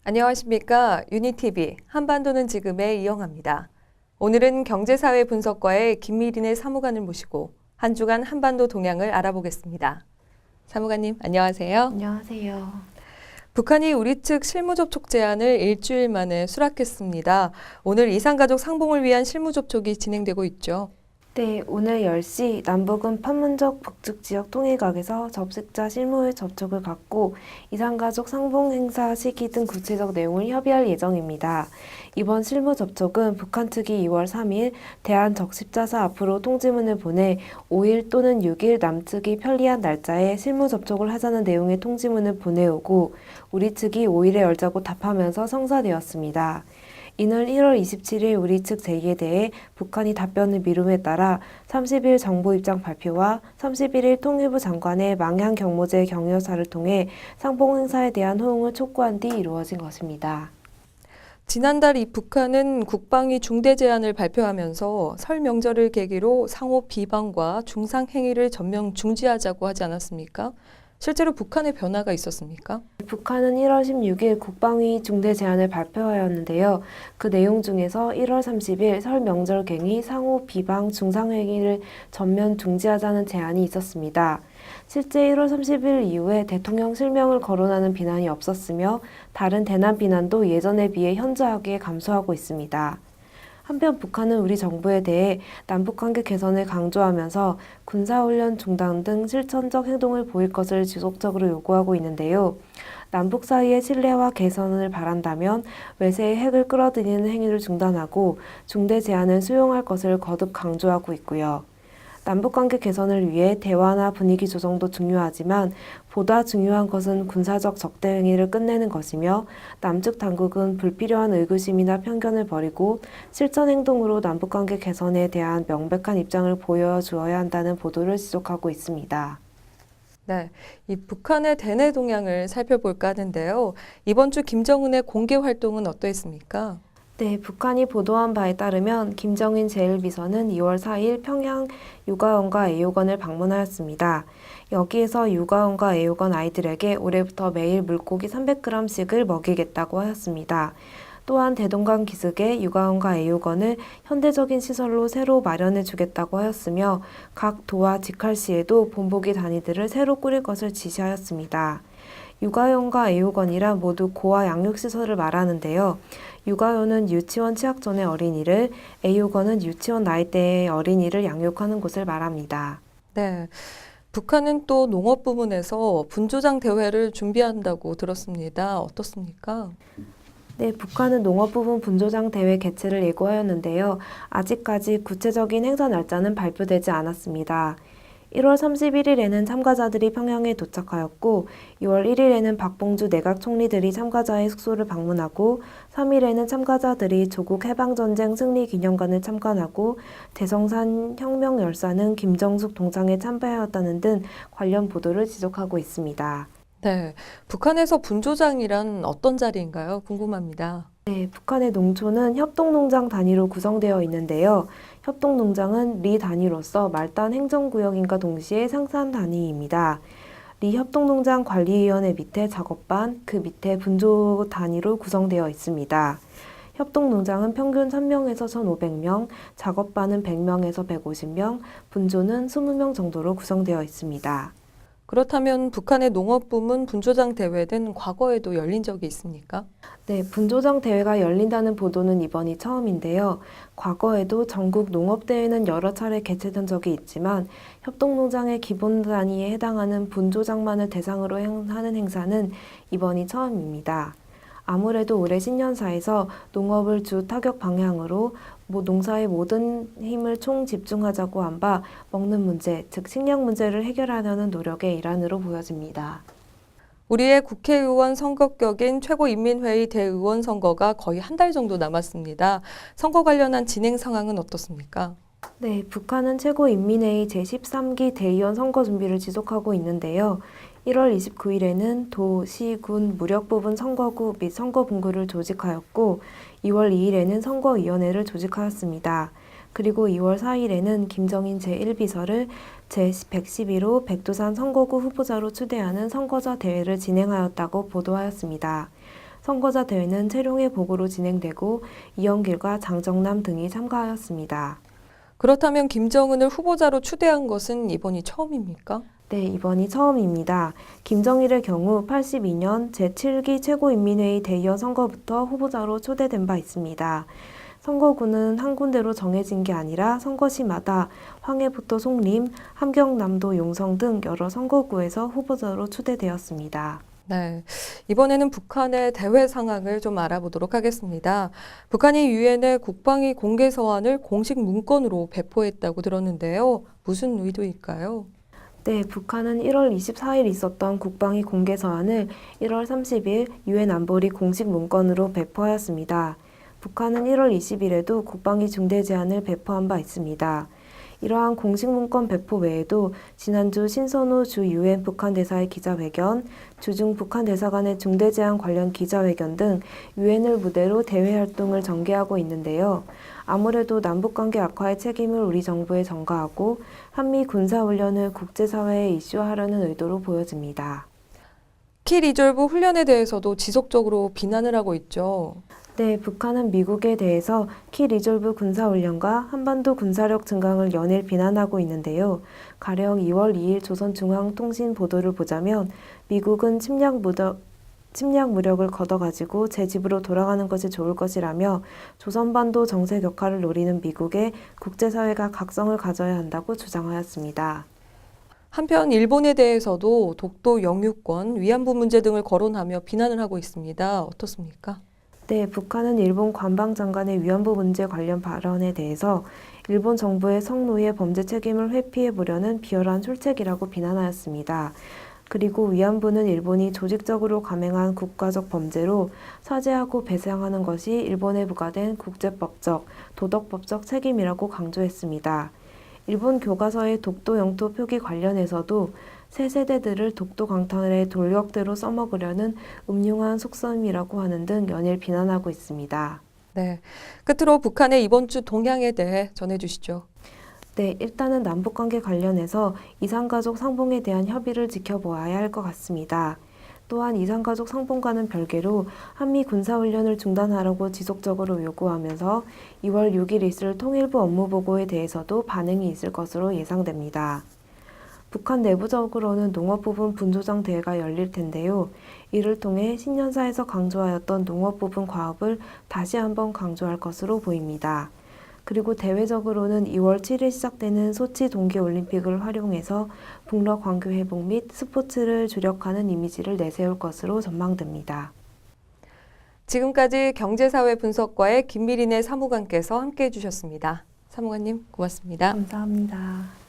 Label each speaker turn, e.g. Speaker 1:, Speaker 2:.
Speaker 1: 안녕하십니까. 유니TV 한반도는 지금의 이영아입니다. 오늘은 경제사회 분석과의 김미린의 사무관을 모시고 한 주간 한반도 동향을 알아보겠습니다. 사무관님 안녕하세요.
Speaker 2: 안녕하세요.
Speaker 1: 북한이 우리 측 실무 접촉 제안을 일주일 만에 수락했습니다. 오늘 이산가족 상봉을 위한 실무 접촉이 진행되고 있죠.
Speaker 2: 네, 오늘 10시 남북은 판문적 북측지역 통일각에서 접촉자 실무 접촉을 갖고 이산가족 상봉 행사 시기 등 구체적 내용을 협의할 예정입니다. 이번 실무 접촉은 북한 측이 2월 3일 대한적십자사 앞으로 통지문을 보내 5일 또는 6일 남측이 편리한 날짜에 실무 접촉을 하자는 내용의 통지문을 보내오고 우리 측이 5일에 열자고 답하면서 성사되었습니다. 이날 1월 27일 우리 측 제의에 대해 북한이 답변을 미룸에 따라 30일 정부 입장 발표와 31일 통일부 장관의 망향 경모제 격려사를 통해 상봉 행사에 대한 호응을 촉구한 뒤 이루어진 것입니다.
Speaker 1: 지난달 이 북한은 국방위 중대 제안을 발표하면서 설 명절을 계기로 상호 비방과 중상 행위를 전면 중지하자고 하지 않았습니까? 실제로 북한의 변화가 있었습니까?
Speaker 2: 북한은 1월 16일 국방위 중대 제안을 발표하였는데요. 그 내용 중에서 1월 30일 설 명절갱이 상호 비방 중상행위를 전면 중지하자는 제안이 있었습니다. 실제 1월 30일 이후에 대통령 실명을 거론하는 비난이 없었으며 다른 대남 비난도 예전에 비해 현저하게 감소하고 있습니다. 한편 북한은 우리 정부에 대해 남북관계 개선을 강조하면서 군사훈련 중단 등 실천적 행동을 보일 것을 지속적으로 요구하고 있는데요. 남북 사이의 신뢰와 개선을 바란다면 외세의 핵을 끌어들이는 행위를 중단하고 중대 제안을 수용할 것을 거듭 강조하고 있고요. 남북관계 개선을 위해 대화나 분위기 조성도 중요하지만 보다 중요한 것은 군사적 적대 행위를 끝내는 것이며 남측 당국은 불필요한 의구심이나 편견을 버리고 실천 행동으로 남북관계 개선에 대한 명백한 입장을 보여주어야 한다는 보도를 지속하고 있습니다.
Speaker 1: 네, 이 북한의 대내 동향을 살펴볼까 하는데요. 이번 주 김정은의 공개 활동은 어떠했습니까?
Speaker 2: 네, 북한이 보도한 바에 따르면 김정인 제1비서는 2월 4일 평양 육아원과 애육원을 방문하였습니다. 여기에서 육아원과 애육원 아이들에게 올해부터 매일 물고기 300g씩을 먹이겠다고 하였습니다. 또한 대동강 기슭에 육아원과 애육원을 현대적인 시설로 새로 마련해 주겠다고 하였으며 각 도와 직할시에도 본보기 단위들을 새로 꾸릴 것을 지시하였습니다. 육아원과 애육원이란 모두 고아 양육시설을 말하는데요. 육아원은 유치원 취학 전의 어린이를, 애육원은 유치원 나이대의 어린이를 양육하는 곳을 말합니다.
Speaker 1: 네, 북한은 또 농업 부문에서 분조장 대회를 준비한다고 들었습니다. 어떻습니까?
Speaker 2: 네, 북한은 농업 부분 분조장 대회 개최를 예고하였는데요. 아직까지 구체적인 행사 날짜는 발표되지 않았습니다. 1월 31일에는 참가자들이 평양에 도착하였고 2월 1일에는 박봉주 내각 총리들이 참가자의 숙소를 방문하고 3일에는 참가자들이 조국 해방전쟁 승리기념관을 참관하고 대성산 혁명열사는 김정숙 동상에 참배하였다는 등 관련 보도를 지속하고 있습니다.
Speaker 1: 네, 북한에서 분조장이란 어떤 자리인가요? 궁금합니다.
Speaker 2: 네, 북한의 농촌은 협동농장 단위로 구성되어 있는데요. 협동농장은 리 단위로서 말단 행정구역인과 동시에 생산 단위입니다. 리 협동농장 관리위원회 밑에 작업반, 그 밑에 분조 단위로 구성되어 있습니다. 협동농장은 평균 1000명에서 1500명, 작업반은 100명에서 150명, 분조는 20명 정도로 구성되어 있습니다.
Speaker 1: 그렇다면 북한의 농업 부문 분조장 대회는 과거에도 열린 적이 있습니까?
Speaker 2: 네, 분조장 대회가 열린다는 보도는 이번이 처음인데요. 과거에도 전국 농업대회는 여러 차례 개최된 적이 있지만 협동농장의 기본 단위에 해당하는 분조장만을 대상으로 하는 행사는 이번이 처음입니다. 아무래도 올해 신년사에서 농업을 주 타격 방향으로 농사의 모든 힘을 총 집중하자고 한 바 먹는 문제, 즉 식량 문제를 해결하려는 노력의 일환으로 보여집니다.
Speaker 1: 우리의 국회의원 선거격인 최고인민회의 대의원 선거가 거의 한 달 정도 남았습니다. 선거 관련한 진행 상황은 어떻습니까?
Speaker 2: 네, 북한은 최고인민회의 제13기 대의원 선거 준비를 지속하고 있는데요. 1월 29일에는 도, 시, 군, 무력 부분 선거구 및 선거분구를 조직하였고 2월 2일에는 선거위원회를 조직하였습니다. 그리고 2월 4일에는 김정인 제1비서를 제111호 백두산 선거구 후보자로 추대하는 선거자 대회를 진행하였다고 보도하였습니다. 선거자 대회는 채룡의 복으로 진행되고 이영길과 장정남 등이 참가하였습니다.
Speaker 1: 그렇다면 김정은을 후보자로 추대한 것은 이번이 처음입니까?
Speaker 2: 네, 이번이 처음입니다. 김정일의 경우 82년 제7기 최고인민회의 대의원 선거부터 후보자로 초대된 바 있습니다. 선거구는 한 군데로 정해진 게 아니라 선거시마다 황해부터 송림, 함경남도 용성 등 여러 선거구에서 후보자로 추대되었습니다.
Speaker 1: 네, 이번에는 북한의 대외 상황을 좀 알아보도록 하겠습니다. 북한이 유엔에 국방위 공개 서한을 공식 문건으로 배포했다고 들었는데요. 무슨 의도일까요?
Speaker 2: 네, 북한은 1월 24일 있었던 국방위 공개 서한을 1월 30일 유엔 안보리 공식 문건으로 배포하였습니다. 북한은 1월 20일에도 국방위 중대 제안을 배포한 바 있습니다. 이러한 공식 문건 배포 외에도 지난주 신선호 주 유엔 북한 대사의 기자회견, 주중 북한 대사관의 중대 제안 관련 기자회견 등 유엔을 무대로 대외 활동을 전개하고 있는데요. 아무래도 남북관계 악화의 책임을 우리 정부에 전가하고 한미 군사훈련을 국제사회에 이슈화하려는 의도로 보여집니다.
Speaker 1: 키 리졸브 훈련에 대해서도 지속적으로 비난을 하고 있죠.
Speaker 2: 네, 북한은 미국에 대해서 키 리졸브 군사훈련과 한반도 군사력 증강을 연일 비난하고 있는데요. 가령 2월 2일 조선중앙통신 보도를 보자면 미국은 침략 무력을 걷어가지고 제 집으로 돌아가는 것이 좋을 것이라며 조선반도 정세 격화를 노리는 미국에 국제사회가 각성을 가져야 한다고 주장하였습니다.
Speaker 1: 한편 일본에 대해서도 독도 영유권, 위안부 문제 등을 거론하며 비난을 하고 있습니다. 어떻습니까?
Speaker 2: 네, 북한은 일본 관방장관의 위안부 문제 관련 발언에 대해서 일본 정부의 성노예 범죄 책임을 회피해 보려는 비열한 출첵이라고 비난하였습니다. 그리고 위안부는 일본이 조직적으로 감행한 국가적 범죄로 사죄하고 배상하는 것이 일본에 부과된 국제법적, 도덕법적 책임이라고 강조했습니다. 일본 교과서의 독도 영토 표기 관련해서도 새 세대들을 독도 강탈의 돌격대로 써먹으려는 음흉한 속셈이라고 하는 등 연일 비난하고 있습니다.
Speaker 1: 네, 끝으로 북한의 이번 주 동향에 대해 전해주시죠.
Speaker 2: 네, 일단은 남북관계 관련해서 이산가족 상봉에 대한 협의를 지켜보아야 할 것 같습니다. 또한 이산가족 상봉과는 별개로 한미 군사훈련을 중단하라고 지속적으로 요구하면서 2월 6일 있을 통일부 업무보고에 대해서도 반응이 있을 것으로 예상됩니다. 북한 내부적으로는 농업 부분 분조장 대회가 열릴 텐데요. 이를 통해 신년사에서 강조하였던 농업 부분 과업을 다시 한번 강조할 것으로 보입니다. 그리고 대외적으로는 2월 7일 시작되는 소치 동계올림픽을 활용해서 북러 관계 회복 및 스포츠를 주력하는 이미지를 내세울 것으로 전망됩니다.
Speaker 1: 지금까지 경제사회 분석과의 김미린의 사무관께서 함께해 주셨습니다. 사무관님 고맙습니다.
Speaker 2: 감사합니다.